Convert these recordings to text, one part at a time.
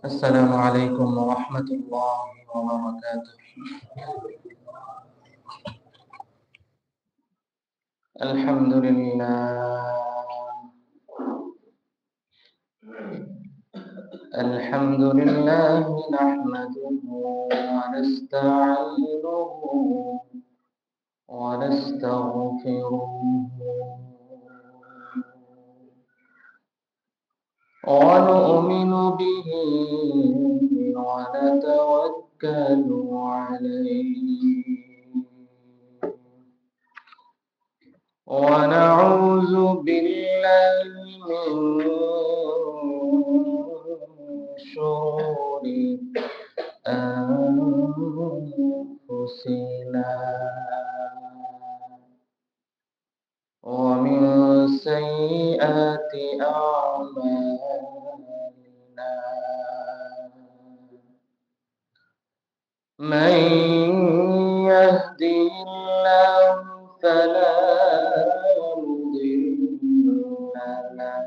السلام عليكم ورحمة الله وبركاته. الحمد لله نحمده ونستعينه ونستغفره ونؤمن به ونتوكل عليه ونعوذ بالله من شرور أنفسنا ومن سيئات أعمالنا من يهده الله فلا مضل له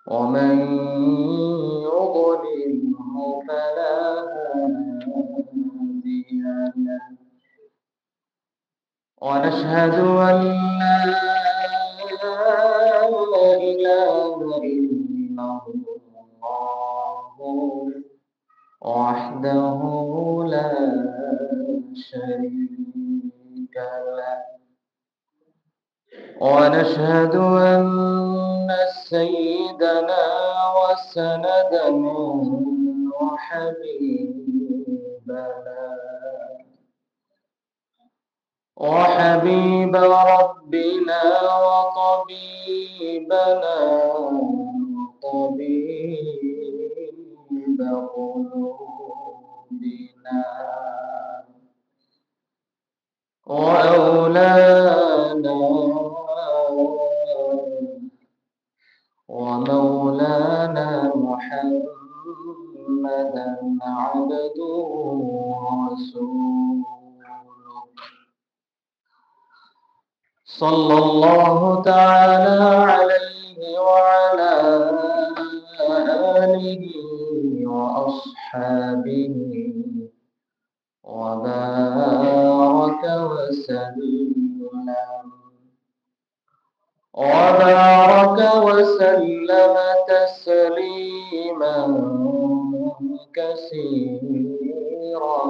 ومن يضلله فلا هادي له ونشهد أن لا إله إلا الله وحده لا شريك له ونشهد أن سيدنا وسندنا وحبيب ربنا وطبيبنا وطبيب قلوبنا وأولانا ومولانا محمدا عبده ورسوله صلى الله تعالى عليه وعلى آله وأصحابه وبارك وسلم تسليما كثيرا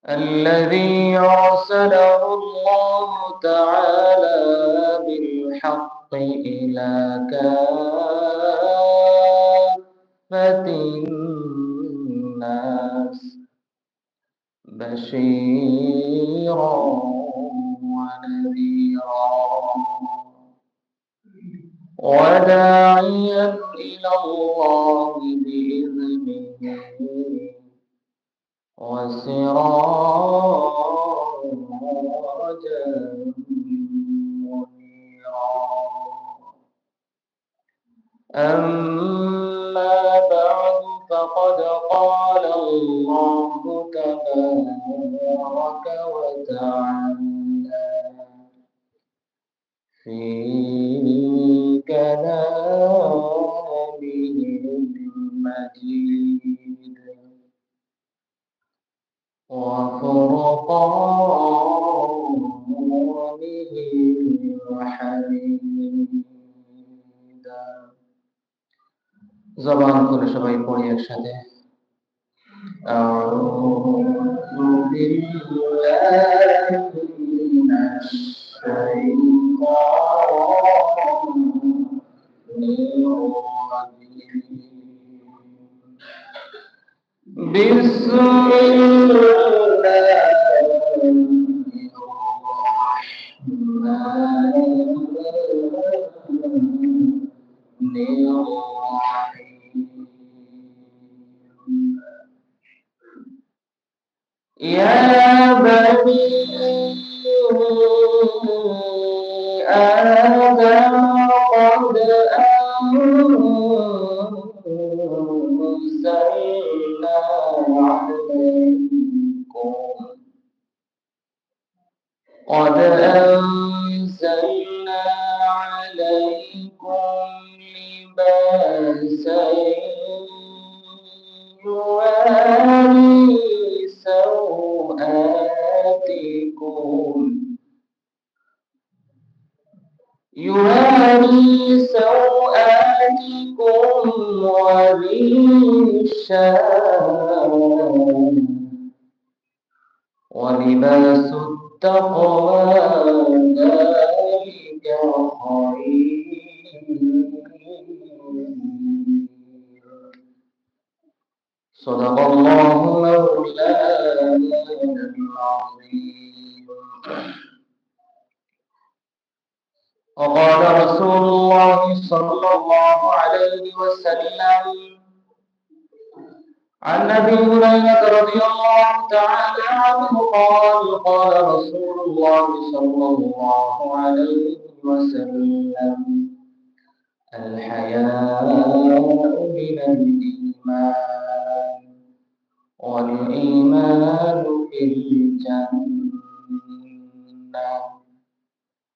الذي أرسله الله تعالى بالحق إلى كافة الناس بشيرا ونذيرا وداعيا إلى الله بإذنه وسراجا منيرا أما بعد فقد قال الله تبارك وتعالى في كلامه المجيد وفرقانه حميدا জবান করে সবাই পড়ি একসাথে আউযু বিল্লাহি মিনাশ শাইতানির রাজিম يا بني آدم قد أنزلنا عليكم عليكم لباسا يواري سوآتكم وريشا ولباس التقوى ذلك خير. صدق الله مولانا العظيم. وقال رسول الله صلى الله عليه وسلم عن ابي هريره رضي الله تعالى عنه قال قال رسول الله صلى الله عليه وسلم الحياء من الإيمان والإيمان في الجنة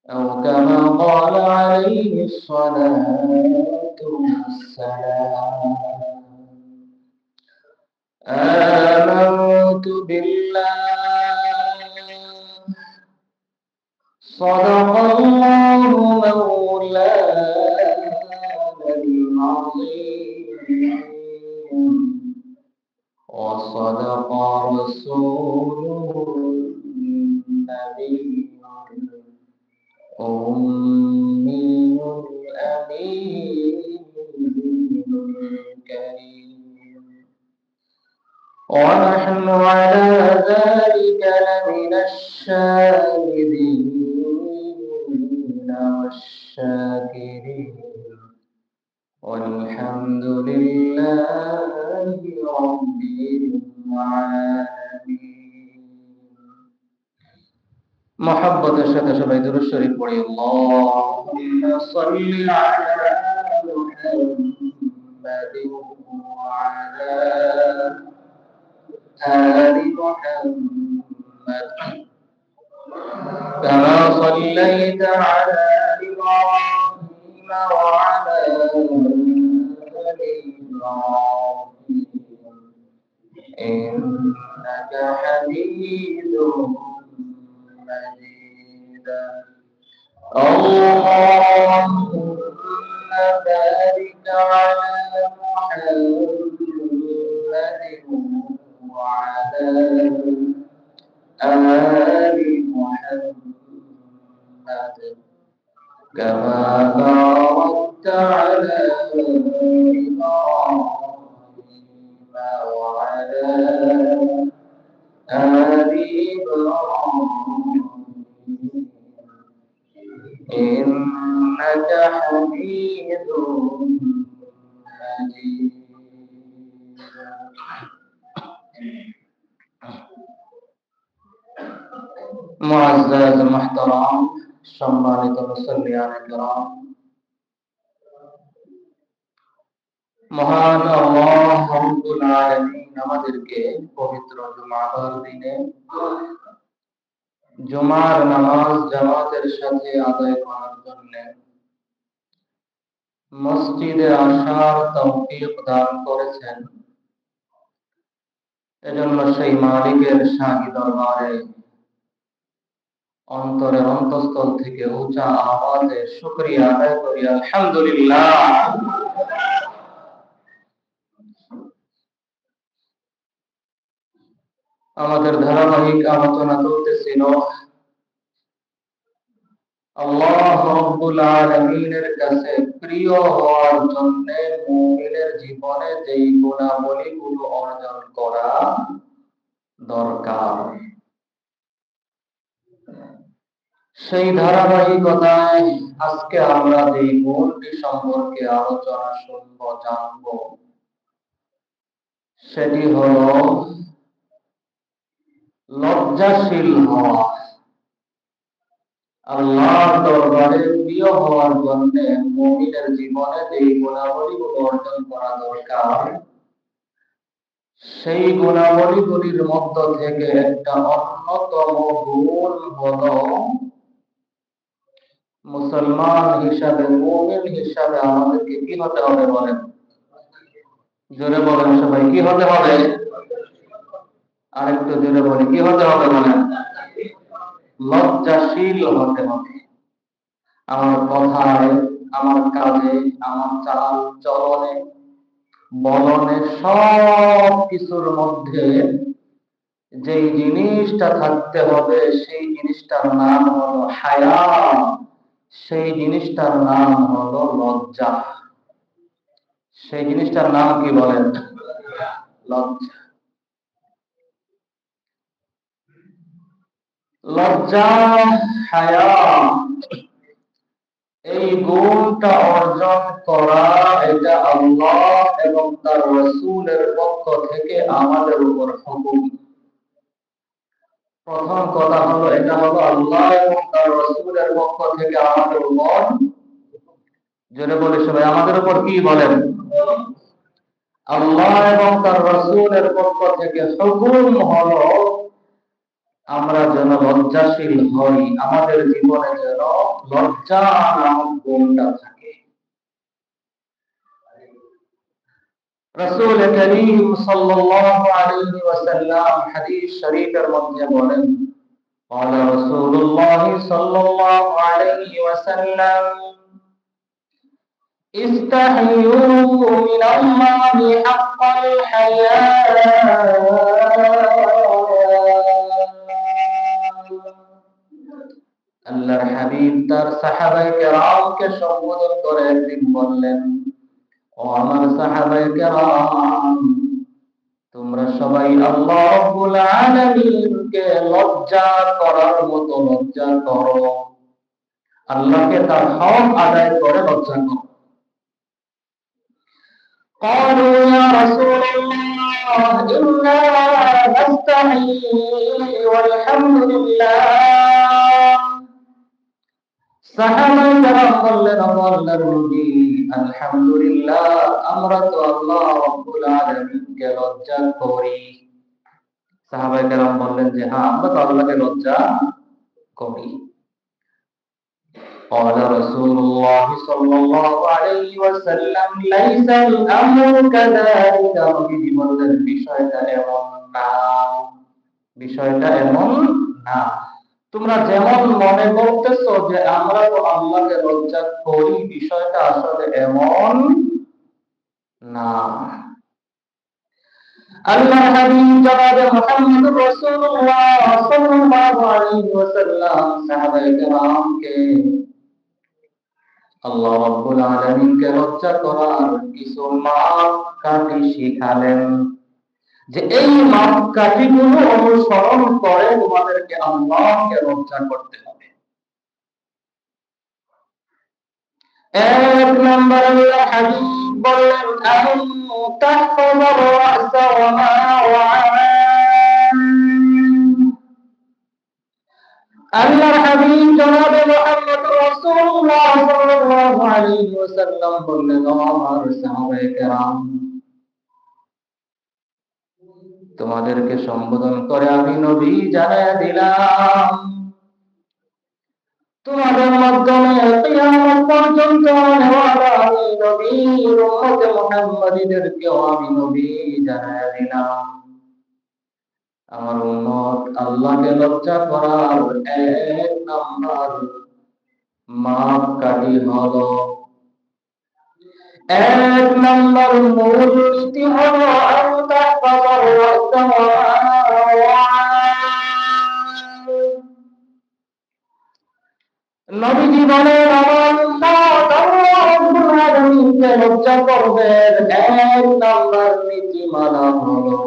أو كما قال عليه الصلاة والسلام. آمنت بالله صدق الله مولانا العظيم وصدق رسوله النبي الأمي الأمين الكريم ونحن على ذلك لمن الشاهدين والشاكرين والحمد لله رب العالمين. محبة الشتى شبه درود الشريف পড়ি اللهم صل على محمد وعلى آل محمد كما صليت على إبراهيم وعلى آل إبراهيم إنك حميد مجيد. اللهم بارك على محمد وعلى آل محمد كما باركت على إبراهيم وعلى آل إبراهيم إنك حميد مجيد. মুআজ্জাজ মুহতারাম সম্মানিত মুসল্লিয়ানে কিরাম, মহান আল্লাহ রাব্বুল আলামিন আমাদেরকে পবিত্র জুমার দিনে জুমার নামাজ জামাতের সাথে আদায় করার জন্য মসজিদে আসার তৌফিক দান করেছেন। এজন্য সেই মালিকের শাহী দরবারে অন্তরের অন্তঃস্থল থেকে উঁচা আওয়াজে শুকরিয়া আদায় করি আলহামদুলিল্লাহ। আমাদের ধারাবাহিক আলোচনা চলতেছিল আল্লাহ রাব্বুল আলামিনের কাছে প্রিয় হওয়ার জন্য মুমিনের জীবনে যেই গুণাবলীগুলো অর্জন করা দরকার, সেই ধারাবাহিকতায় আজকে আমরা যে গুণটি সম্পর্কে আলোচনা শুনব জানব সেটি হলো লজ্জাশীল হওয়া। আল্লাহর দরবারে প্রিয় হওয়ার জন্য মুমিনের জীবনে যে গুণাবলীগুলো অর্জন করা দরকার, সেই গুণাবলীগুলির মধ্য থেকে একটা অন্যতম গুণ হলো মুসলমান হিসাবে, মুমিন হিসাবে আমাদেরকে কি হতে হবে বলেন? জোরে বলেন সবাই, কি হতে হবে? আরেকটু জোরে বলি, কি হতে হবে বলেন? লজ্জাশীল হতে হবে। আমার কথায়, আমার কাজে, আমার চাল চলনে, বলনে, সব কিছুর মধ্যে যেই জিনিসটা থাকতে হবে সেই জিনিসটার নাম হলো হায়া, সেই জিনিসটার নাম হলো লজ্জা। সেই জিনিসটার নাম কি বলেন? লজ্জা। লজ্জা, হায়া, এই গুণটা অর্জন করা, এটা আল্লাহ এবং তার রাসূলের পক্ষ থেকে আমাদের উপর হুকুম। প্রথম কথা হলো, এটা হলো আল্লাহ এবং তার রাসূলের পক্ষ থেকে আমাদের উপর, জোরে বলে সবাই, আমাদের উপর কি বলেন? আল্লাহ এবং তার রাসূলের পক্ষ থেকে হুকুম হলো আমরা যেন লজ্জাশীল হই, আমাদের জীবনে যেন লজ্জা নামক গুণটা থাকে। রাসূল করিম সাল্লাল্লাহু আলাইহি ওয়াসাল্লাম হাদিস শরীফের মধ্যে বলেন, قال رسول الله صلى الله عليه وسلم استحيوا من الله حق الحياء আল্লাহর হাবিব তার সাহাবায়ে কেরামকে সম্বোধন করে একদিন বললেন, ও আমার সাহাবায়ে কেরাম, তোমরা সবাই আল্লাহ রাব্বুল আলামিনকে লজ্জা করার মতো লজ্জা করো, আল্লাহকে তার হক আদায় করে লজ্জা করো। قالوا يا رسول الله إنا نستحي والحمد لله। সাহাবায়ে কেরাম বললেন, ও আল্লাহর নবী, আলহামদুলিল্লাহ, আমরা তো আল্লাহ রাব্বুল আলামিনকে লজ্জা করি। সাহাবায়ে কেরাম বললেন যে হ্যাঁ, আমরা তো আল্লাহকে লজ্জা করি। قال رسول الله صلى الله عليه وسلم ليس الأمر كذلك। নবীজি বললেন, বিষয়টা এমন না, বিষয়টা এমন না। তোমরা যেমন মনে করতেছো যে আমরা তো আল্লাহকে লজ্জা করি, বিষয়টা আসলে এমন না। আল্লাহর হাবিব জনাবে মুহাম্মদুর রাসূলুল্লাহ সাল্লাল্লাহু আলাইহি ওয়াসাল্লাম সাহাবায়ে কেরামকে আল্লাহ রাব্বুল আলামিনকে লজ্জা করার কিছু মাপকাঠি শিখালেন, যে এই মাপকাঠিগুলো অনুসরণ করে তোমাদেরকে আল্লাহকে লজ্জা করতে হবে। এক নম্বর আল্লাহ হাবিব বললেন, আন তাহফাযার রা'সা ওয়া মা ওয়া'আন। আল্লাহর হাবিব জনাবে মুহাম্মদুর রাসূলুল্লাহ সাল্লাল্লাহু আলাইহি ওয়াসাল্লাম বললেন, ও আমার সাহাবায়ে কেরাম, তোমাদেরকে সম্বোধন করে আমি নবী জানায়া দিলাম, তোমাদের মাধ্যমে কিয়ামত পর্যন্ত আনেওয়ালা আমি নবীর উম্মতে মুহাম্মাদীদেরকেও আমি নবী জানায়া দিলাম, আমার উম্মত আল্লাহকে লজ্জা করার এক নাম্বার মাপকাঠি হলো, এক নাম্বার মূল নীতি হলো আন তাহফাযার রা'সা ওয়া মা ওয়া'আন। নবীজি বলেন, আমার উম্মত আল্লাহ রাব্বুল আলামিনকে লজ্জা করবে, এক নাম্বার নীতিমালা হলো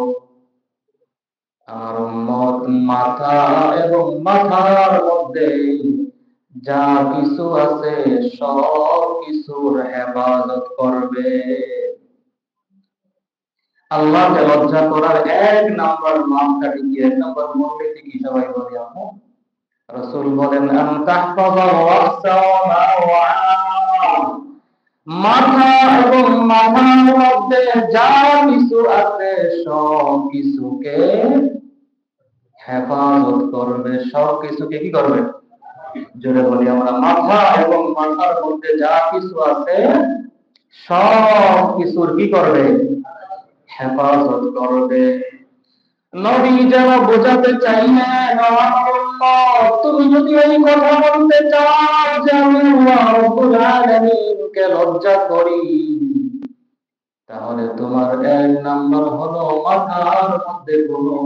আমার উম্মত মাথা এবং মাথার মধ্যে যা কিছু আছে সব কিছুর হেফাজত করবে। আল্লাহকে লজ্জা করার এক নাম্বার মাপকাঠি কি, এক নাম্বার মূলনীতি কি, সবাই বলি আমরা? রাসূল বলেন, আন তাহফাযার রা'সা ওয়া মা ওয়া'আন। মাথা এবং মাথার মধ্যে যা কিছু আছে সব কিছুকে হেফাজত করবে, সব কিছুকে কি করবে? জোরে বলি আমরা, মাথা এবং মাথার মধ্যে যা কিছু আছে সব কিছুর কি করবে? হেফাজত করবে। নবী যেন বোঝাতে চাইলেন, তুমি যদি এই কথা বলতে চাও যে আমি আল্লাহ রাব্বুল আলামিনকে লজ্জা করি, তাহলে তোমার এক নাম্বার হলো মাথার মধ্যে কোনো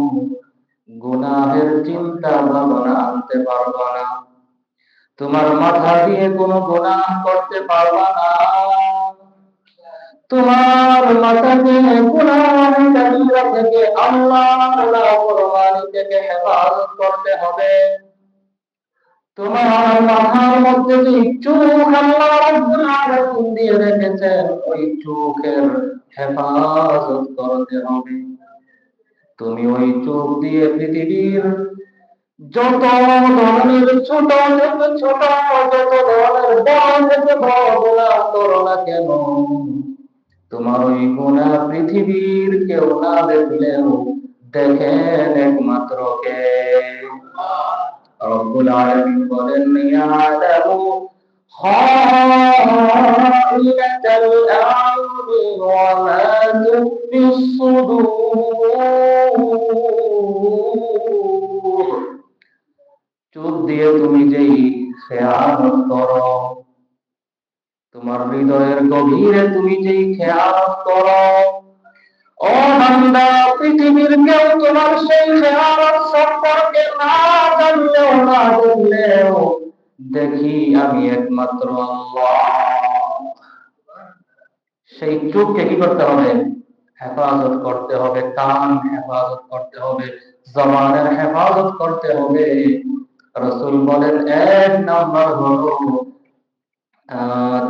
গুনাহের চিন্তা ভাবনা আনতে পারবা না। তোমার মাথা দিয়ে কোনো গুনাহ করতে পারবা না। তোমার মাথা দিয়ে গুনাহ কাবিরা থেকে, আল্লাহর নাফরমানি থেকে হেফাজত করতে হবে। তোমার মাথার মধ্যে যে চোখ আল্লাহ রাব্বুল আলামিন দিয়ে রেখেছেন, ওই চোখের হেফাজত করতে হবে। তুমি ওই চোখ দিয়ে পৃথিবীর যত ধরনের ছোট থেকে ছোট, যত ধরনের বড় থেকে বড় গুনাহ করো না কেন, তোমার ওই গুনাহ পৃথিবীর কেউ না দেখলেও দেখেন একমাত্র কে? রব্বুল আলামিন বলেন, ইয়ালামু খাইনাতাল আ'য়ুনি ওয়া মা তুখফিস সুদূর। চোখ দিয়ে তুমি যেই খেয়ানত করো, তোমার হৃদয়ের গভীরে তুমি যেই খেয়ানত করো, ও বান্দা, পৃথিবীর কেউ তোমার সেই খেয়ানত সম্পর্কে না জানলেও না জানলেও দেখি আমি একমাত্র আল্লাহ। সেই চোখকে কি করতে হবে? হেফাজত করতে হবে। কান হেফাজত করতে হবে, জবানের হেফাজত করতে হবে। রাসূল বলেন, এক নাম্বার হলো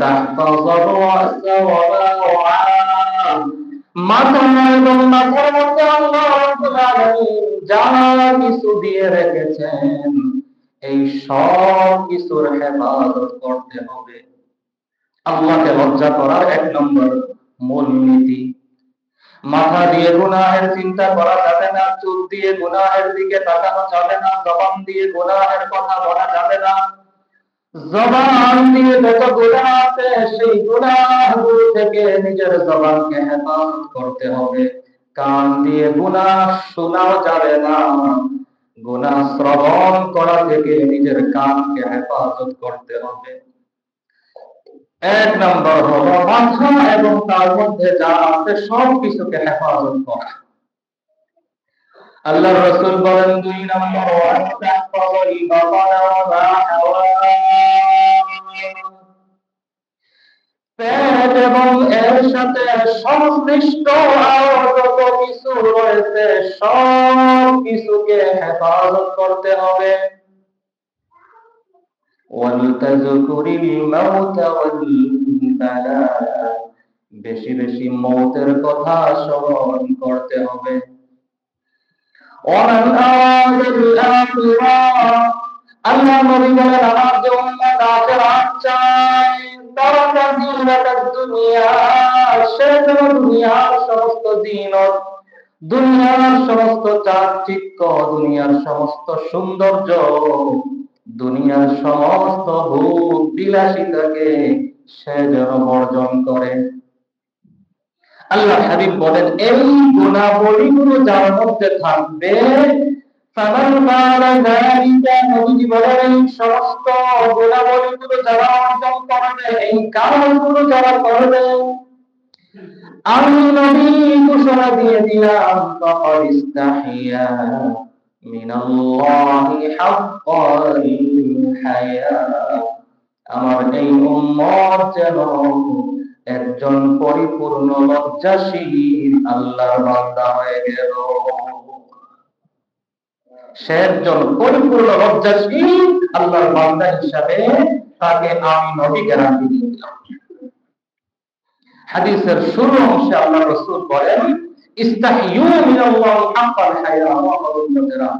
তাহফাযুর রাসা ওয়া মা ওয়া, মাথা এবং মাথার মধ্যে আল্লাহ রাব্বুল আলামিন যা কিছু দিয়ে রেখেছেন, এই সব কিছুর হেফাজত করতে হবে। আল্লাহকে লজ্জা করার এক নম্বর মূলনীতি। মাথা দিয়ে গুনাহের চিন্তা করা যাবে না, চোখ দিয়ে গুনাহের দিকে তাকানো যাবে না, জবান দিয়ে গুনাহের কথা বলা যাবে না। জবান দিয়ে যত গুনাহ আছে সেই গুনাহগুলো থেকে নিজের জবানকে হেফাজত করতে হবে। কান দিয়ে গুনাহ শোনাও যাবে না, গুনাহ শ্রবণ করা থেকে নিজের কানকে হেফাজত করতে হবে। এক নম্বর হলো মাথা এবং তার মধ্যে যা আছে সব কিছুকে হেফাজত করা। আল্লাহ রাসূল বলেন, দুই নম্বর পেট এবং এর সাথে সংশ্লিষ্ট আরো যত কিছু রয়েছে সব কিছুকে হেফাজত করতে হবে। বেশি বেশি মৌতের কথা স্মরণ করতে হবে। আল্লাহ নবী বলেন, আমার যে উম্মত আখিরাত চায়, তারা জিনাতাদ দুনিয়া, সে যেন দুনিয়ার সমস্ত জিনত, দুনিয়ার সমস্ত চাকচিক্য, দুনিয়ার সমস্ত সৌন্দর্য, দুনিয়ার সমস্ত ভোগ বিলাসিতাকে সে যেন বর্জন করে। আল্লাহ হাবিব বলেন, এই গুণাবলীগুলো যার মধ্যে থাকবে, নবীজি বলেন, এই সমস্ত গুণাবলীগুলো যারা অর্জন করবে, এই কাজগুলো যারা করবে, আমি নবী ঘোষণা দিয়ে দিলাম, ফাকাদ ইস্তাহিয়া মিনাল্লাহি হাক্কাল হায়া, আমার এই উম্মত যেন একজন পরিপূর্ণ লজ্জাশীল আল্লাহর বান্দা হয়ে গেল। সে একজন পরিপূর্ণ লজ্জাশীল আল্লাহর বান্দা হিসাবে তাকে আমি নবী গ্যারান্টি দিয়ে দিলাম। হাদিসের শুরু অংশে আল্লাহ রাসূল বলেন, ইস্তাহিয়ু মিনাল্লাহি হাক্কাল হায়া ওয়া উম্মতেরা,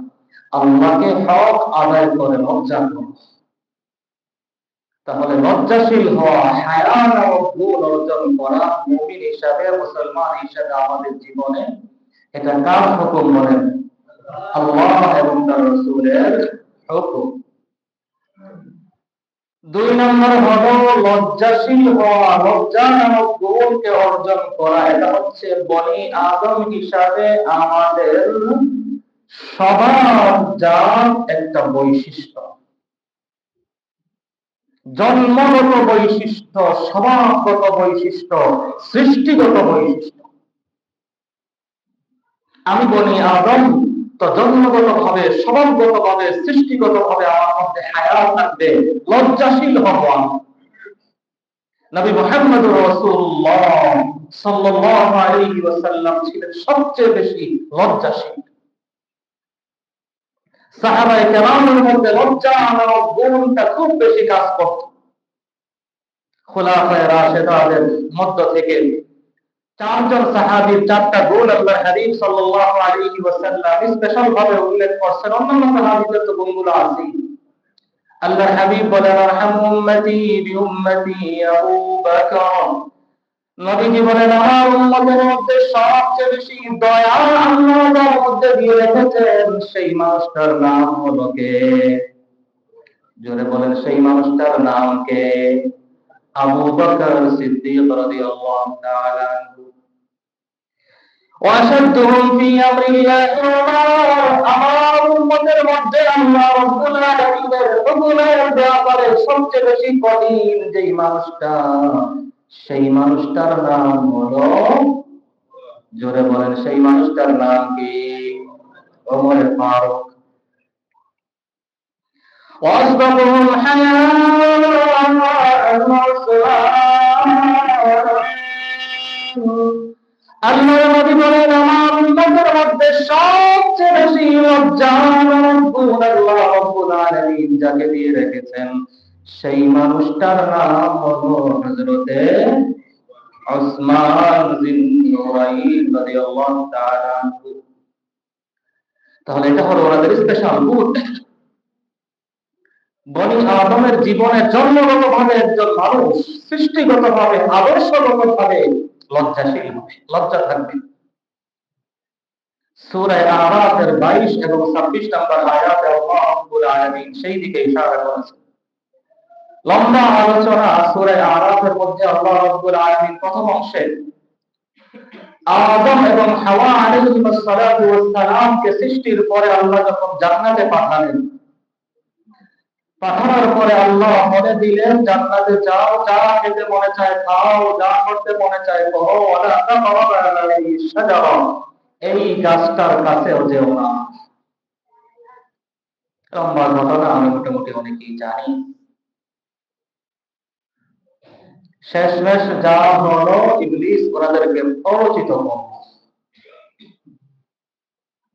আল্লাহকে হক আদায় করে লজ্জা করো। তাহলে লজ্জাশীল হওয়া, হায়া নামক গুণ অর্জন করা মুমিন হিসাবে, মুসলমান হিসাবে আমাদের জীবনে এটা কার হুকুম বলেন? আল্লাহ এবং তার রাসূলের হুকুম। দুই নম্বর হলো লজ্জাশীল হওয়া, লজ্জা নামক গুণকে অর্জন করা। এটা হচ্ছে বনি আদম হিসাবে আমাদের স্বভাবজাত একটা বৈশিষ্ট্য, জন্মগত বৈশিষ্ট্য, স্বভাবগত বৈশিষ্ট্য, সৃষ্টিগত বৈশিষ্ট্য। আমি বনি আদম, তো জন্মগত ভাবে, স্বভাবগত ভাবে, সৃষ্টিগত ভাবে আমার মধ্যে হায়া থাকবে, লজ্জাশীল হব আমি। নবী মুহাম্মদুর রাসূলুল্লাহ সাল্লাল্লাহু আলাইহি ওয়াসাল্লাম ছিলেন সবচেয়ে বেশি লজ্জাশীল। সাহাবায়ে কেরামের মধ্যে লজ্জা নামক গুণটা খুব বেশি কাজ করত। খুলাফায়ে রাশেদাদের মধ্য থেকে চারজন সাহাবীর চারটা গুণ আল্লাহর হাবিব সাল্লাল্লাহু আলাইহি ওয়াসাল্লাম স্পেশাল ভাবে উল্লেখ করছেন। অন্যান্য সাহাবীদের তো গুণগুলো আছেই। আল্লাহর হাবিব বলেন, আরহামু উম্মতি বিউম্মতি আবু বকর। নবীজি বলেন, আমার উম্মতের মধ্যে সবচেয়ে বেশি দয়া আল্লাহ যার মধ্যে দিয়ে রেখেছেন সেই মানুষটার নাম হলো কে? জোরে বলেন, সেই মানুষটার নাম কে? আবু বকর সিদ্দিক রাদিয়াল্লাহু তাআলা আনহু। ওয়াশাদ্দুহুম ফি আমরিল্লাহি উমর। আমার উম্মতের মধ্যে আল্লাহ রাব্বুল আলামিনের হুকুমের ব্যাপারে সবচেয়ে বেশি কঠিন যেই মানুষটা, সেই মানুষটার নাম হলো, জোরে বলেন, সেই মানুষটার নাম কি? ওমর ফারুক। ওয়াসবাহুম হায়াআন আল্লাহ নবী বলেন, আমার উম্মতের মধ্যে সবচেয়ে বেশি লজ্জার গুণ আল্লাহ রাব্বুল আলামিন যাকে দিয়ে রেখেছেন সেই মানুষটার নাম হলো হযরতে উসমান বিন নুরাইন রাদিয়াল্লাহু তাআলা আনহু। তাহলে এটা হলো ওনাদের স্পেশাল গুণ। বনি আদমের জীবনে জন্মগতভাবে একজন মানুষ সৃষ্টিগতভাবে, আদর্শগতভাবে লজ্জাশীল হবে, লজ্জা থাকবে। সূরা আরাফের 22 এবং 26 নম্বর আয়াতে আল্লাহ রাব্বুল আলামিন সেই দিকে ইশারা করেছেন। লম্বা আলোচনা সূরা আরাফের মধ্যে আল্লাহ রাব্বুল আলামিন প্রথম অংশে আদম এবং হাওয়া আলাইহিস সালাতু ওয়াস সালামকে সৃষ্টির পরে আল্লাহ যখন জান্নাতে পাঠালেন, পাঠানোর পরে আল্লাহ বলে দিলেন, জান্নাতে যাও, যা খেতে মনে চায় খাও, যা করতে মনে চায় করো, ওয়ালা তাকরাবা আলাইহিস শাজারা, এই গাছটার কাছেও যেও না। লম্বা ঘটনা, আমি মোটামুটি অনেকেই জানি। শেষমেশ যা হলো, ইবলিস ওনাদেরকে প্ররোচিত করল,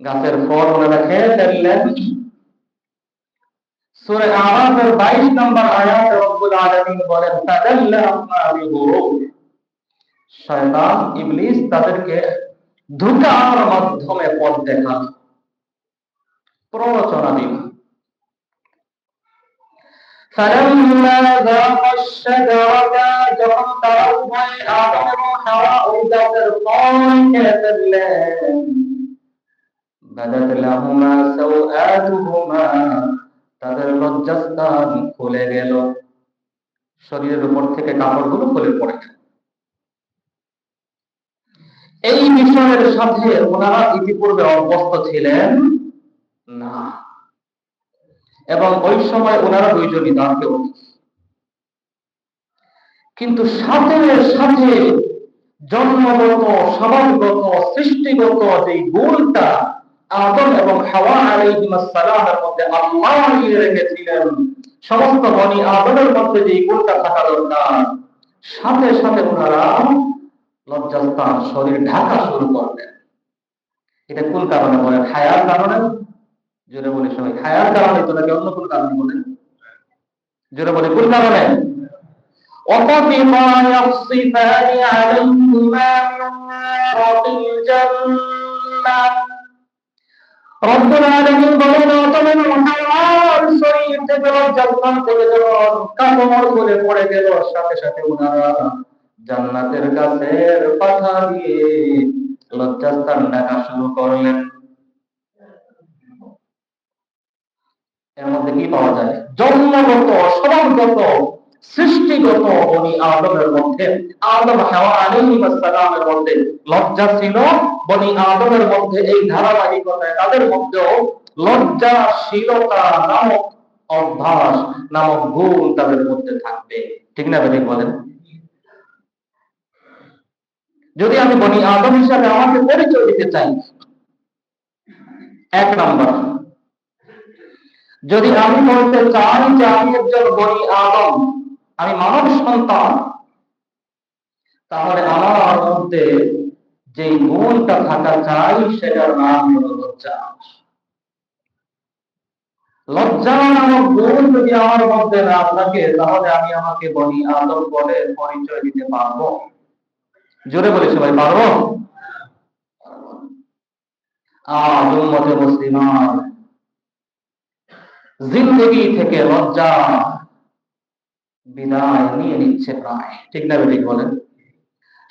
গাছের ফল ওনারা খেয়ে ফেললেন। সূরা আরাফের 22 নম্বর আয়াতে রব্বুল আলামিন বলেন, তাদাল্লাহা বিগুরুর। শয়তান ইবলিস তাদেরকে ধোঁকার মাধ্যমে পথ দেখান, প্ররোচনা দিন। ফালাম্মা যাকা আশ-শাজারাতা, যখন তারা উভয়ে আদম এবং হাওয়া ওই গাছের ফল খেয়ে ফেললেন, বাদাত লাহুমা সাওআতুহুমা, তাদের লজ্জাস্থান খুলে গেল, শরীরের উপর থেকে কাপড়গুলো খুলে পড়ে গেল। এই বিষয়ের সাথে ওনারা ইতিপূর্বে অভ্যস্ত ছিলেন না, এবং ওই সময় ওনারা দুইজনই আর কেউ। কিন্তু সাথে সাথে জন্মগত, স্বভাবগত, সৃষ্টিগত যে গুণটা আদম এবং হাওয়া আলাইহিস সালামের মধ্যে আল্লাহ নিয়ে রেখেছিলেন, সমস্ত বনি আদমের মধ্যে যে গুণটা থাকা দরকার, সাথে সাথে ওনারা লজ্জাস্থান, শরীর ঢাকা শুরু করলেন। এটা কোন কারণে বলেন? হায়ার কারণে? জোরে বলে সবাই, হায়ার কারণে তো, নাকি অন্য কোন কারণে বলেন? জোরে বলে, কোন কারণে? وطفقا يخصفان عليهما من ورق الجنة। রব্বুল আলামিন বলেন, আদম ও হাওয়ার শরীর থেকে লজ্জাস্থান থেকে যখন কাপড় খুলে পড়ে গেল, সাথে সাথে ওনারা জান্নাতের গাছের পাতা দিয়ে লজ্জাস্থান ঢাকা শুরু করলেন। এর মধ্যে কি পাওয়া যায়? জন্মগত, স্বভাবগত, সৃষ্টিগত বনি আদমের মধ্যে, আদম হাওয়া আলাইহিস সালামের মধ্যে লজ্জা ছিল। বনি আদমের মধ্যে এই ধারাবাহিকতায় তাদের মধ্যেও লজ্জাশীলতা নামক অভ্যাস নামক গুণ তাদের মধ্যে থাকবে। ঠিক না বেঠিক বলেন? যদি আমি বনি আদম হিসাবে আমাকে পরিচয় দিতে চাই, এক নম্বর, যদি আমি বলতে চাই যে আমি একজন বনি আদম, আমি মানব সন্তান, তাহলে আমার মধ্যে যে গুণটা থাকা চাই সেটার নাম হলো লজ্জা। লজ্জা নামক গুণ যদি আমার মধ্যে না থাকে তাহলে আমি আমাকে বনি আদম বলে পরিচয় দিতে পারবো? জোরে বলি সবাই, পারবো? আজ উম্মতে মুসলিমান জিন্দগি থেকে লজ্জা বিদায় নিয়ে নিচ্ছে প্রায়। ঠিক না বেঠিক বলেন?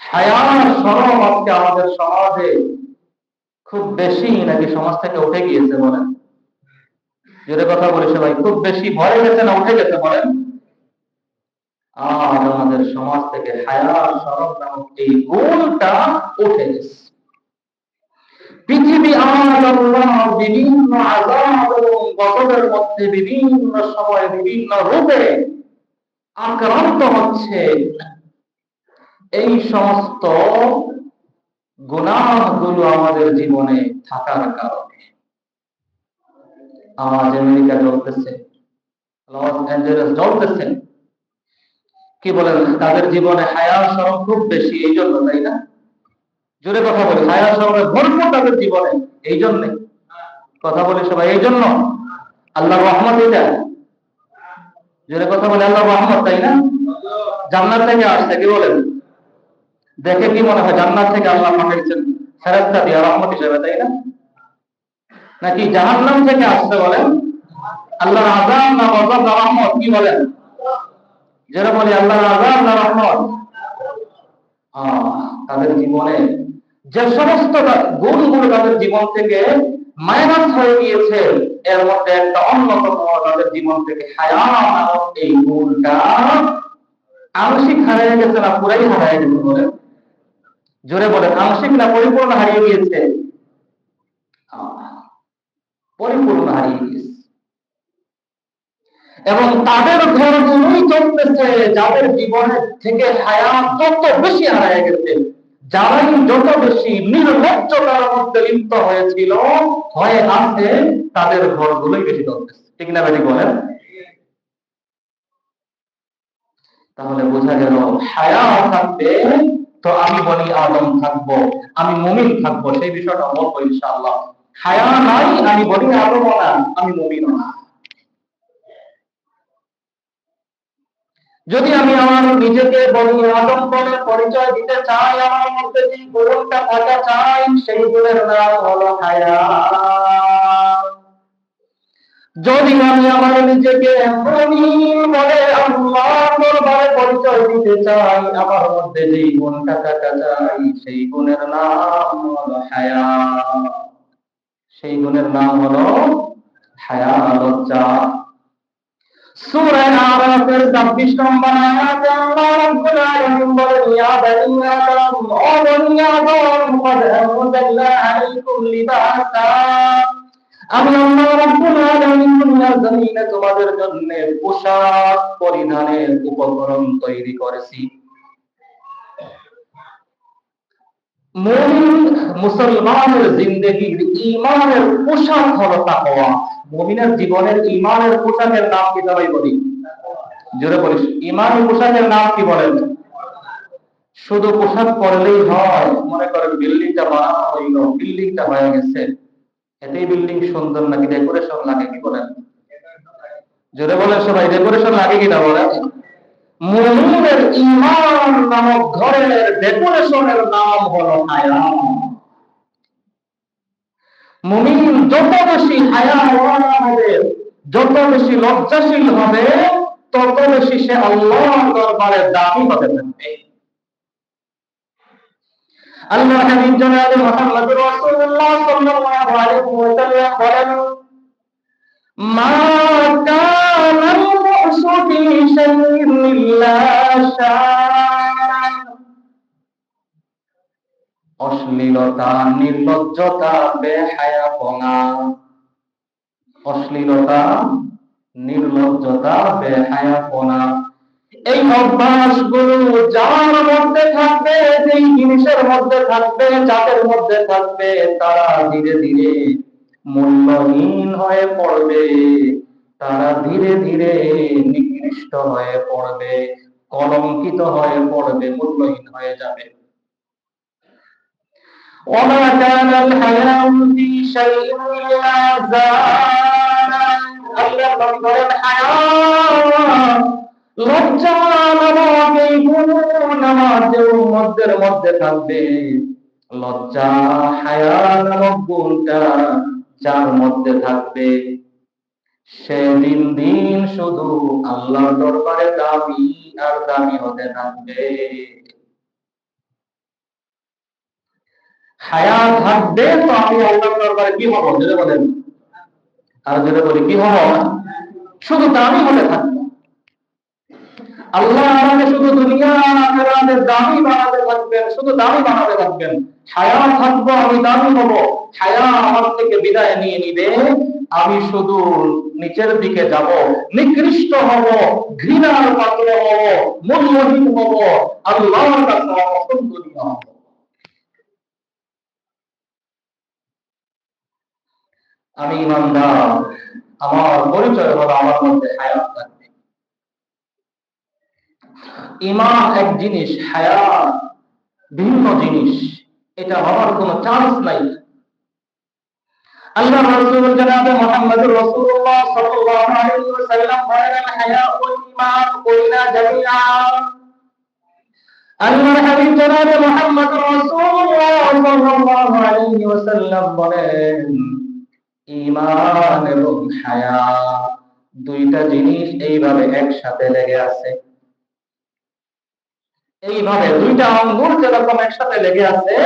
হায়ার শরম আজকে আমাদের সমাজে খুব বেশি নাকি সমাজ থেকে উঠে গিয়েছে বলেন? জোরে কথা বলি সবাই, খুব বেশি ভরে গেছে না উঠে গেছে বলেন? আজ আমাদের সমাজ থেকে হায়ার শরম নামক এই গুণটা উঠে গেছে। পৃথিবী আজ আল্লাহ বিভিন্ন আযাব এবং গজবের মধ্যে বিভিন্ন সময় বিভিন্ন রূপে আক্রান্ত হচ্ছে এই সমস্ত গুনাহগুলো আমাদের জীবনে থাকার কারণে। আজ আমেরিকা জ্বলতেছে, লস অ্যাঞ্জেলেস জ্বলতেছে, কি বলেন? তাদের জীবনে হায়া শরম খুব বেশি, এই জন্য, তাই না? জোরে কথা বলি, হায়া শরমে ভরপুর তাদের জীবনে, এই জন্য। কথা বলি সবাই, এই জন্য। আল্লাহর রহমত এটা। জোরে কথা বলি, আল্লাহর রহমত, তাই না? জান্নাত থেকে আসছে, কি বলেন? দেখে কি মনে হয় জান্নাত থেকে আল্লাহ পাঠাইছেন ফেরেশতা দিয়ে রহমত হিসেবে, তাই না? নাকি জাহান্নাম থেকে আসছে বলেন? আল্লাহর আযাব না গজব না রহমত, কি বলেন? যারা বলি আল্লাহর আযাব না রহমত। তাদের জীবনে যে সমস্ত গুণগুলো তাদের জীবন থেকে মাইনাস হয়ে গিয়েছে, এর মধ্যে একটা অন্যতম তাদের জীবন থেকে হায়া নামক এই গুণটা আংশিক হারিয়ে গেছে না পুরাই হারিয়ে গেছে বলেন? জোরে বলেন, আংশিক না পরিপূর্ণ হারিয়ে গিয়েছে? পরিপূর্ণ হারিয়ে গিয়েছে। এবং তাদের ঘরগুলোই চলতেছে যাদের জীবনের থেকে হায়া যত বেশি হারিয়ে গেছে, যারাই যত বেশি নির্লজ্জতার মধ্যে লিপ্ত হয়েছিল, হয়ে আছে, তাদের ঘরগুলোই বেশি চলতেছে। ঠিক না বেশি বলেন? তাহলে বোঝা গেল হায়া থাকবে তো আমি বনি আদম থাকবো, আমি মুমিন থাকবো, সেই বিষয়টা বলবো ইনশাআল্লাহ। হায়া নাই, আমি বনি আদম না, আমি মুমিন না। যদি আমি আমার নিজেকে বনি আদম বলে পরিচয় দিতে চাই, আমার মধ্যে যে গুণটা থাকা চাই সেই গুণের নাম হলো হায়া। যদি আমি আমার নিজেকে মুমিন বলে আল্লাহর দরবারে পরিচয় দিতে চাই, আমার মধ্যে যে গুণটা থাকা চাই সেই গুণের নাম হলো হায়া। সেই গুণের নাম হলো হায়া, লজ্জা। সূরা আরাফের ২৬ নম্বর আয়াতে আল্লাহ রাব্বুল আলামিন বলেন, ইয়া বনি আদম, ও বনি আদম, ক্বাদ আনজালনা আলাইকুম লিবাসা, আমি আল্লাহ রাব্বুল আলামিন দুনিয়ার জমিনে তোমাদের জন্য পোশাক পরিধানের উপকরণ তৈরি করেছি। মুমিন মুসলমানের জিন্দেগির ঈমানের পোশাক হলো তাকওয়া। মুমিনের জীবনের ঈমানের পোশাকের নাম কি সবাই বলি? জোরে বলিস, ঈমানের পোশাকের নাম কি বলেন? শুধু পোশাক পরলেই হয়? মনে করেন বিল্ডিংটা বানানো হইল, বিল্ডিংটা হয়ে গেছে, এতেই বিল্ডিং সুন্দর নাকি ডেকোরেশন লাগে? কি বলেন? জোরে বলেন সবাই, ডেকোরেশন লাগে কিনা বলেন? মুমিনের ঈমান নামক ঘরের ডেকোরেশনের নাম হলো হায়া। মুমিন যত বেশি হায়াওয়ালা হবে, যত বেশি লজ্জাশীল হবে, তত বেশি সে আল্লাহর দরবারে দামি হতে থাকবে। আল্লাহর হাবিব জনাবে মুহাম্মদ রাসূলুল্লাহ সাল্লাল্লাহু আলাইহি ওয়াসাল্লাম বলেন, মা কানাল মুহসু ফি শাইইন ইল্লা শান। অশ্লীলতা, নির্লজ্জতা, বেহায়াপনা, অশ্লীলতা, নির্লজ্জতা, বেহায়াপনা, এই অভ্যাসগুলো যার মধ্যে থাকবে, যেই জিনিসের মধ্যে থাকবে, যাদের মধ্যে থাকবে, তারা ধীরে ধীরে মূল্যহীন হয়ে পড়বে, তারা ধীরে ধীরে নিকৃষ্ট হয়ে পড়বে, কলঙ্কিত হয়ে পড়বে, মূল্যহীন হয়ে যাবে। وما كان الحياء في شيء إلا زانا। আল্লাহ নবী বলেন, হায়া, লজ্জা নামক এই গুণ আমাদের মধ্যে মধ্যে থাকবে। লজ্জা, হায়া নামক গুণটা যার মধ্যে থাকবে, সে দিন দিন শুধু আল্লাহর দরবারে দামি আর দামি হতে থাকবে। হায়া থাকবে তো আমি আল্লাহর দরবারে কি হব? যদি বলেন, আর যদি বলি কি হব? শুধু দামি হতে থাকবো। আল্লাহ আমাকে শুধু দুনিয়া আখিরাতে দামি বানাতে থাকবেন, শুধু দামি বানাতে থাকবেন। হায়া থাকবো, আমি দামি হব। হায়া আমার থেকে বিদায় নিয়ে নিবে, আমি শুধু নিচের দিকে যাব, নিকৃষ্ট হব, ঘৃণার পাত্র হব, মূল্যহীন হব, আল্লাহর কাছে অসম্মানীয় হব। আমি ইমানদার, আমার পরিচয় হলো আমার মধ্যে হায়াত থাকবে। ঈমান এক জিনিস, হায়াত ভিন্ন জিনিস, এটা হওয়ার কোনো চান্স নাই। আল্লাহ রাসূল জনাবে মুহাম্মদুর রাসূলুল্লাহ সাল্লাল্লাহু আলাইহি ওয়াসাল্লাম বলেন, হায়াউল ঈমান কুল্লা জামিআ। আল্লাহর হাবিব জনাবে মুহাম্মদুর রাসূলুল্লাহ সাল্লাল্লাহু আলাইহি ওয়াসাল্লাম বলেন, ঈমান এবং হায়া দুইটা জিনিস এইভাবে একসাথে লেগে আছে। এইভাবে দুইটা আঙ্গুল যেরকম একসাথে লেগে আছে,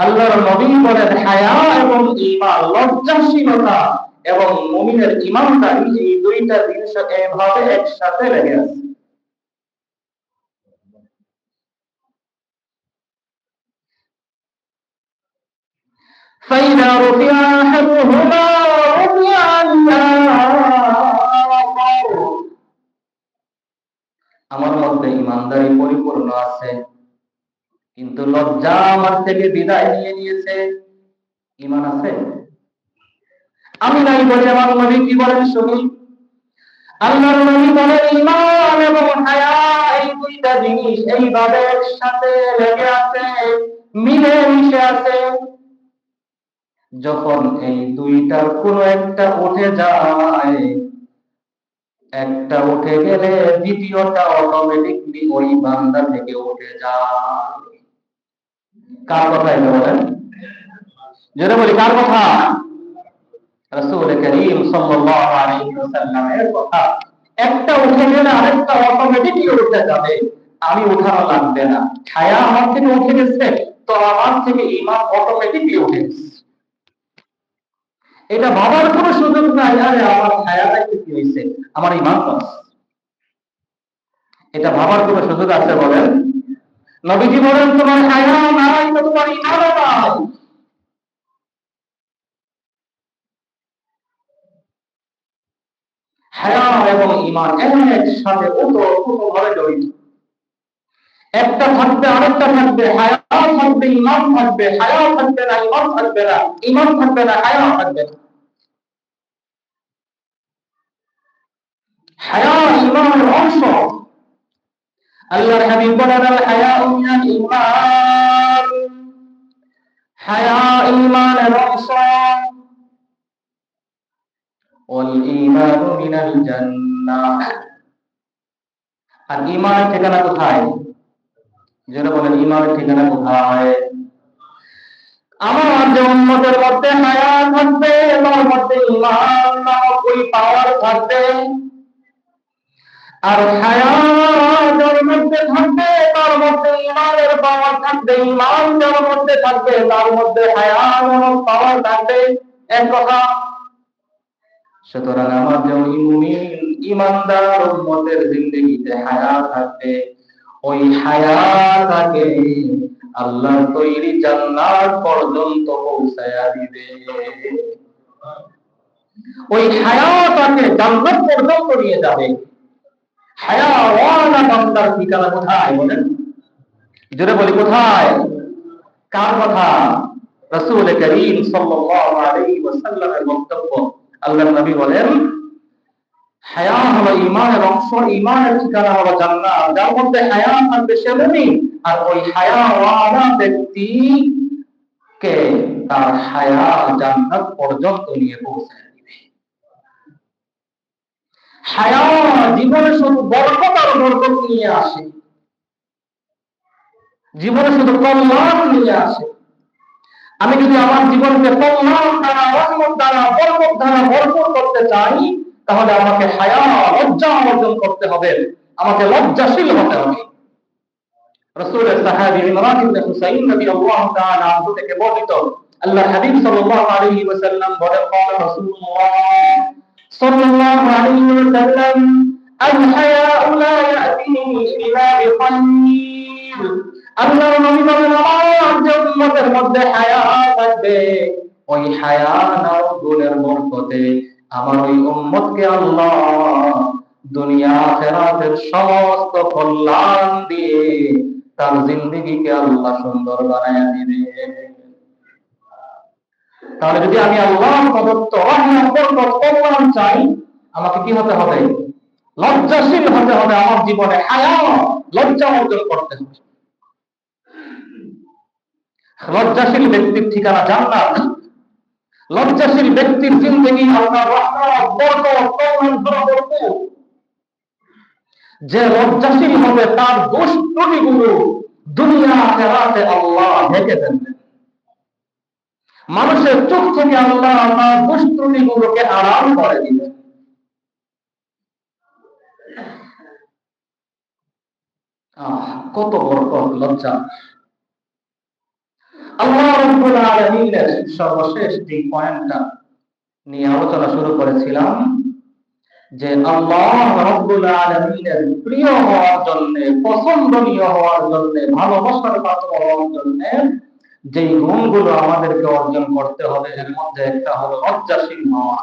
আল্লাহর নবী বলেন, হায়া এবং ঈমান, লজ্জাশীলতা এবং মুমিনের ঈমানদারি, এই দুইটা জিনিস এইভাবে একসাথে লেগে আছে। فإذا رفع أحدهما رفع الآخر। আমার মধ্যে ঈমানদারি পরিপূর্ণ আছে, কিন্তু লজ্জা আমার থেকে বিদায় নিয়ে নিয়েছে। ঈমান আছে? আমি নাই বলে আমার নবী কি বলেন শুনি। আল্লাহর নবী বলেন, ঈমান এবং হায়া এই দুইটা জিনিস এইভাবে একসাথে লেগে আছে, মিলে মিশে আছে। যখন এই দুইটার কোনো একটা উঠে যায়, একটা উঠে গেলে দ্বিতীয়টা অটোমেটিকলি ওই বান্দা থেকে উঠে যায়। কার কথা এটা বলেন? যেটা বলি কার কথা? রাসূল করিম সাল্লাল্লাহু আলাইহি ওয়াসাল্লামের কথা। একটা উঠে গেলে আরেকটা অটোমেটিকলি উঠে যাবে, আমি উঠানো লাগবে না। হায়া আমার থেকে উঠে গেছে, তো আমার থেকে ঈমান অটোমেটিকলি উঠে গেছে। এটা ভাবার কোনো সুযোগ নাই, আরে আমার হায়াটা কি হয়েছে, আমার ঈমান তো আছে। এটা ভাবার কোনো সুযোগ আছে বলেন? নবীজি বলেন, তোমার হায়া নাই তো তোমার ঈমানও নাই। হায়া এবং ঈমান একসাথে ওতপ্রোতভাবে জড়িত। একটা থাকবে আরেকটা থাকবে, হায়া থাকবে ঈমান থাকবে, হায়া থাকবে না ঈমান থাকবে না, ঈমান থাকবে না হায়া থাকবে না। হায়া ঈমানের অংশ। আল্লাহর হাবিব বলেন, আল হায়াউ মিনাল ঈমান। হায়া ঈমানের অংশ। ওয়াল ঈমানু মিনাল জান্নাহ। আর ঈমানের ঠিকানা কোথায়? যারা বলেন ঈমানের ঠিকানা কোথায়? আমার যে উম্মতের মধ্যে হায়া থাকবে, তার মধ্যে ঈমান নামক ওই পাওয়ার থাকবে। আর হায়া যার মধ্যে থাকবে, তার মধ্যে ঈমানের পাওয়ার থাকবে। ঈমান যার মধ্যে থাকবে, তার মধ্যে হায়া নামক পাওয়ার থাকবে। এক কথা। সুতরাং আমার যে মুমিন ইমানদার উম্মতের জিন্দেগিতে হায়া থাকবে, ওই হায়াটাকে আল্লাহর তৈরি জান্নাত পর্যন্ত পৌঁছায়া দিবে। ওই হায়াটাকে জান্নাত পর্যন্ত নিয়ে যাবে। হায়াওয়ালা বান্দার ঠিকানা কোথায় বলেন? জোরে বলি কোথায়? কার কথা? রাসূল করিম সাল্লাল্লাহু আলাইহি ওয়াসাল্লামের বক্তব্য। আল্লাহর নবী বলেন, হায়া হলো ঈমানের অংশ, ঈমানের ঠিকানা হলো জান্নাত। যার মধ্যে হায়া থাকবে সে মুমিন, আর ওই হায়াওয়ালা ব্যক্তিকে তার হায়া জান্নাত পর্যন্ত নিয়ে পৌঁছায় দিবে। হায়া জীবনে শুধু বরকত আর বরকত নিয়ে আসে, জীবনে শুধু কল্যাণ নিয়ে আসে। আমি যদি আমার জীবনকে কল্যাণ দ্বারা, রহমত দ্বারা, বরকত দ্বারা ভরপুর করতে চাই, তাহলে আমাকে হায়া, লজ্জা অর্জন করতে হবে, আমাকে লজ্জাশীল হতে হবে। রাসূলের সাহাবী ইমরান ইবনে হুসাইন রাদিয়াল্লাহু তাআলা আনহু থেকে বর্ণিত, আল্লাহর হাবিব সাল্লাল্লাহু আলাইহি ওয়াসাল্লাম বলেন, قال রাসূলুল্লাহ সাল্লাল্লাহু আলাইহি ওয়াসাল্লাম, আল হায়াউ লা ইয়াতি ইল্লা বিখাইর। আল্লাহর নবী বলেন, আমার যে উম্মতের মধ্যে হায়া থাকবে, ওই হায়া নামক গুণের বরকতে আমার ওই উম্মতকে আল্লাহ দুনিয়া আখিরাতের সমস্ত কল্যাণ দিয়ে তার জিন্দেগিকে আল্লাহ সুন্দর বানায়া দিবে। তাহলে যদি আমি আল্লাহর প্রদত্ত রহমত, বরকত, কল্যাণ চাই, আমাকে কি হতে হবে? লজ্জাশীল হতে হবে। আমার জীবনে হায়া, লজ্জা অর্জন করতে হবে। লজ্জাশীল ব্যক্তির ঠিকানা জান্নাত। লজ্জাশীল ব্যক্তির জিন্দেগি আল্লাহর রহমত, বরকত, কল্যাণ দ্বারা ভরপুর। যে লজ্জাশীল হবে তার দোষ ত্রুটিগুলো দুনিয়া আখিরাতে আল্লাহ ঢেকে দেন। মানুষের চোখ থেকে আল্লাহ তার দোষ ত্রুটিগুলোকে আড়াল করে দিবেন। কত বরকত লজ্জা! আল্লাহ রাব্বুল আলামিনের সর্বশেষ যে পয়েন্টটা নিয়ে আলোচনা শুরু করেছিলাম, যে আল্লাহ রাব্বুল আলামিনের প্রিয় হওয়ার জন্য, পছন্দনীয় হওয়ার জন্য, ভালোবাসার পাত্র হওয়ার জন্য যে গুণগুলো আমাদেরকে অর্জন করতে হবে, এর মধ্যে একটা হলো লজ্জাশীল হওয়া।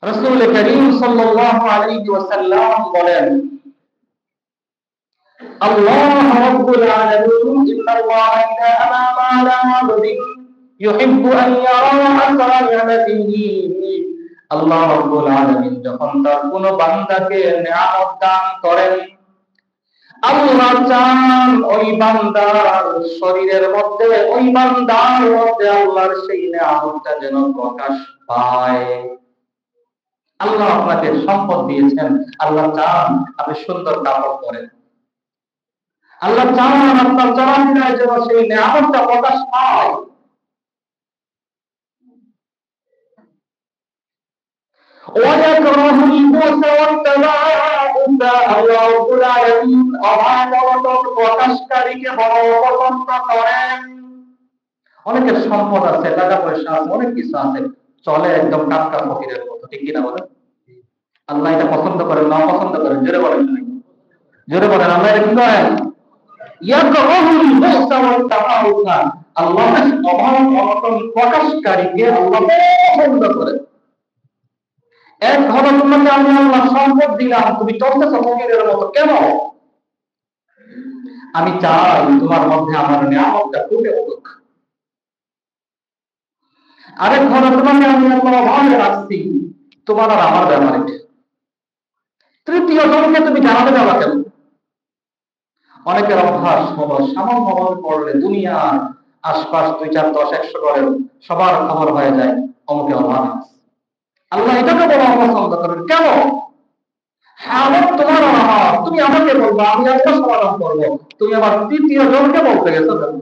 রাসূল করিম সাল্লাল্লাহু আলাইহি ওয়াসাল্লাম বলেন, আল্লাহ রাব্বুল আলামিন, ইন্নাল্লাহা ইযা আনা'আমা আলা 'abদিন ইউহিব্বু আন ইয়ারা আথরা নি'মাতিহি। আল্লাহ রাব্বুল আলামিন যখন তার কোন বান্দাকে নিয়ামত দান করেন, আল্লাহ চান ওই বান্দার শরীরের মধ্যে, ওই বান্দার মধ্যে আল্লাহর সেই নিয়ামতটা যেন প্রকাশ পায়। আল্লাহ আপনাকে সম্পদ দিয়েছেন, আল্লাহ চান আপনি সুন্দর কাপড় পরেন। আল্লাহ চান আপনার চলাফেরায় যেন সেই নিয়ামতটা প্রকাশ পায়। প্রকাশকারীকে বড় অপছন্দ করেন। অনেকের সম্পদ আছে, টাকা পয়সা আছে, অনেক কিছু আছে, চলে একদম টাটকা ফকিরের মতো, ঠিক কিনা বলেন? আল্লাহ এটা পছন্দ করেন না অপছন্দ করেন? জোরে বলেন, জোরে বলেন, আল্লাহ এটা কি করেন? আল্লাহ অভাব অনটন প্রকাশকারীকে আল্লাহ পছন্দ করেন। এক হলো তোমাকে আমি আল্লাহ সম্পদ দিলাম, তুমি চলতেছ ফকিরের মতো কেন? আমি চাই তোমার মধ্যে আমার নিয়ামতটা ফুটে উঠুক। আরেক হলো তোমাকে আমি আল্লাহ অভাবে রাখছি, তোমার আর আমার ব্যাপারে। তৃতীয় জনকে তুমি জানাতে যাবা কেন? অনেকের অভ্যাস হলো সামান্য ভাবে পড়লে দুনিয়ার আশপাশ 2, 4, 10, 100 করে সবার খবর হয়ে যায়, অমুকে অভাব। আল্লাহ এটাকে বড় অপছন্দ করেন কেন? হালত তোমার অভাব, তুমি আমাকে বলবো, আমি একটা সমাধান করবো, তুমি আবার তৃতীয় জনকে বলতে গেছো কেন?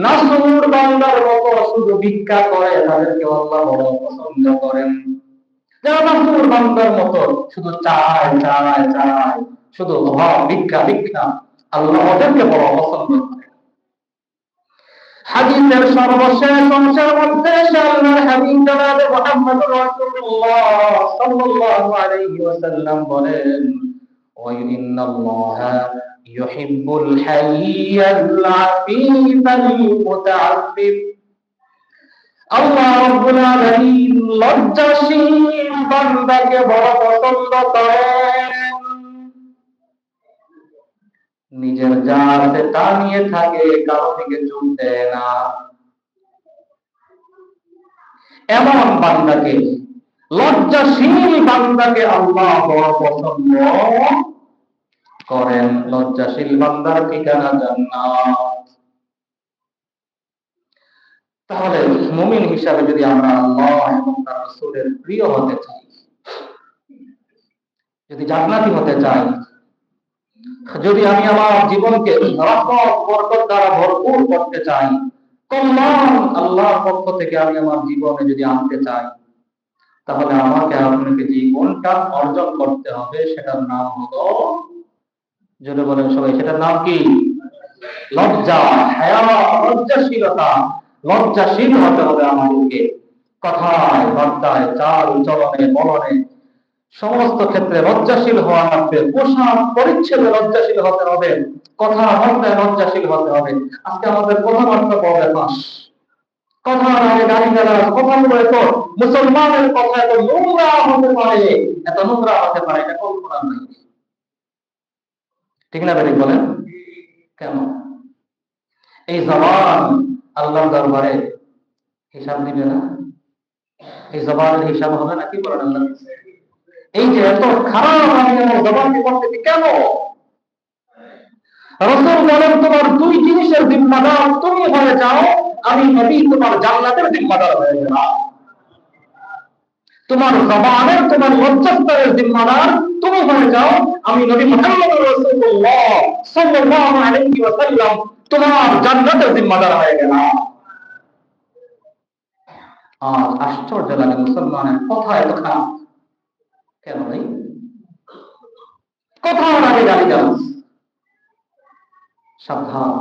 নাসুর বান্দার মতো শুধু ভিক্ষা করে, তাদেরকে আল্লাহ বড় পছন্দ করেন। যারা নাসুর বান্দার মতো শুধু চায় চায় চায়, শুধু অভাব, ভিক্ষা ভিক্ষা, আল্লাহ ওদেরকে বড় পছন্দ করে। হাদিসের সর্বশেষ অংশের মধ্যে আল্লাহর হাবিব জনাব মুহাম্মদুর রাসূলুল্লাহ সাল্লাল্লাহু আলাইহি ওয়াসাল্লাম বলেন, ওয়া ইন্নাল্লাহা ইউহিব্বুল হাইয়াল আফীফাল মুতাআফফিফ। আল্লাহ রাব্বুল আলামিন লজ্জাশীল বান্দাকে বড় পছন্দ করেন। নিজের যা আছে তা নিয়ে থাকে, কারো দিকে চোখ দেয় না, এমন বান্দাকে, লজ্জাশীল বান্দাকে আল্লাহ বড় পছন্দ করেন। লজ্জাশীল বান্দার ঠিকানা জান্নাত। তাহলে মুমিন হিসাবে যদি আমরা আল্লাহ এবং তার রাসূলের প্রিয় হতে চাই, যদি জান্নাতি হতে চাই, যদি আমি আমার জীবনকে রহমত বরকত দ্বারা ভরপুর করতে চাই, কল্যাণ আল্লাহর পক্ষ থেকে আমি আমার জীবনে যদি আনতে চাই, তাহলে আমাকে আপনাকে যে গুণটা অর্জন করতে হবে সেটার নাম হলো, যদি বলেন সবাই, সেটার নাম কি? লজ্জা, হায়া, লজ্জাশীলতা। লজ্জাশীল হতে হবে আমাদেরকে, কথায় বার্তায়, চাল চলনে বলনে, সমস্ত ক্ষেত্রে লজ্জাশীল হওয়া লাগবে। পোশাক পরিচ্ছদে লজ্জাশীল হতে হবে, কথাবার্তায় লজ্জাশীল হতে হবে। আজকে আমাদের কথাবার্তা বড় ফাঁস, কথা আগে গাড়ি গালাজ, কথাগুলো এত, মুসলমানের কথা এত নোংরা হতে পারে, এত নোংরা হতে পারে, এটা কল্পনা নাই। ঠিক না বেরিক বলেন? কেন? এই জবান আল্লাহর দরবারে হিসাব দিবে না? এই জবানের হিসাব হবে না? কি বলেন আল্লাহ? এই যে এত খারাপ আমি আমার জবানকে করতেছি কেন? রাসূল বলেন, তোমার দুই জিনিসের জিম্মাদার তুমি হয়ে যাও, আমি নবী তোমার জান্নাতের জিম্মাদার হয়ে যাব। তোমার জবানের, তোমার লজ্জাস্তরের জিম্মাদার তুমি হয়ে যাও, আমি নবী মুহাম্মদ রাসূলুল্লাহ সাল্লাল্লাহু আলাইহি ওয়াসাল্লাম তোমার জান্নাতের জিম্মাদার হয়ে গেলাম। আজ আশ্চর্য লাগে, মুসলমানের কথা এত খারাপ কেন ভাই? কথা আগে গালি গালাজ। সাবধান,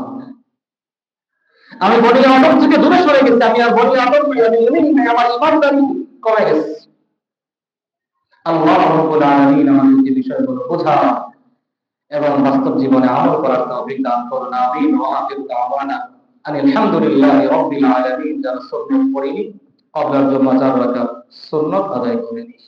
আমি বনি আদম থেকে দূরে সরে গেছি, আমি আর বনি আদম নই, আমি মুমিন নই, আমার ঈমানদারি কমে গেছে। আল্লাহ রাব্বুল আলামিন আমাদের যে বিষয়গুলো বোঝা এবং বাস্তব জীবনে আমল করার তৌফিক দান করুন। আমিন। ওয়া আখিরু দাওয়ানা আলহামদুলিল্লাহি রাব্বিল আলামিন। যারা সুন্নাত পড়িনি, ক্বাবলার জুমআ 4 রাকাত সুন্নাত আদায় করে নিই।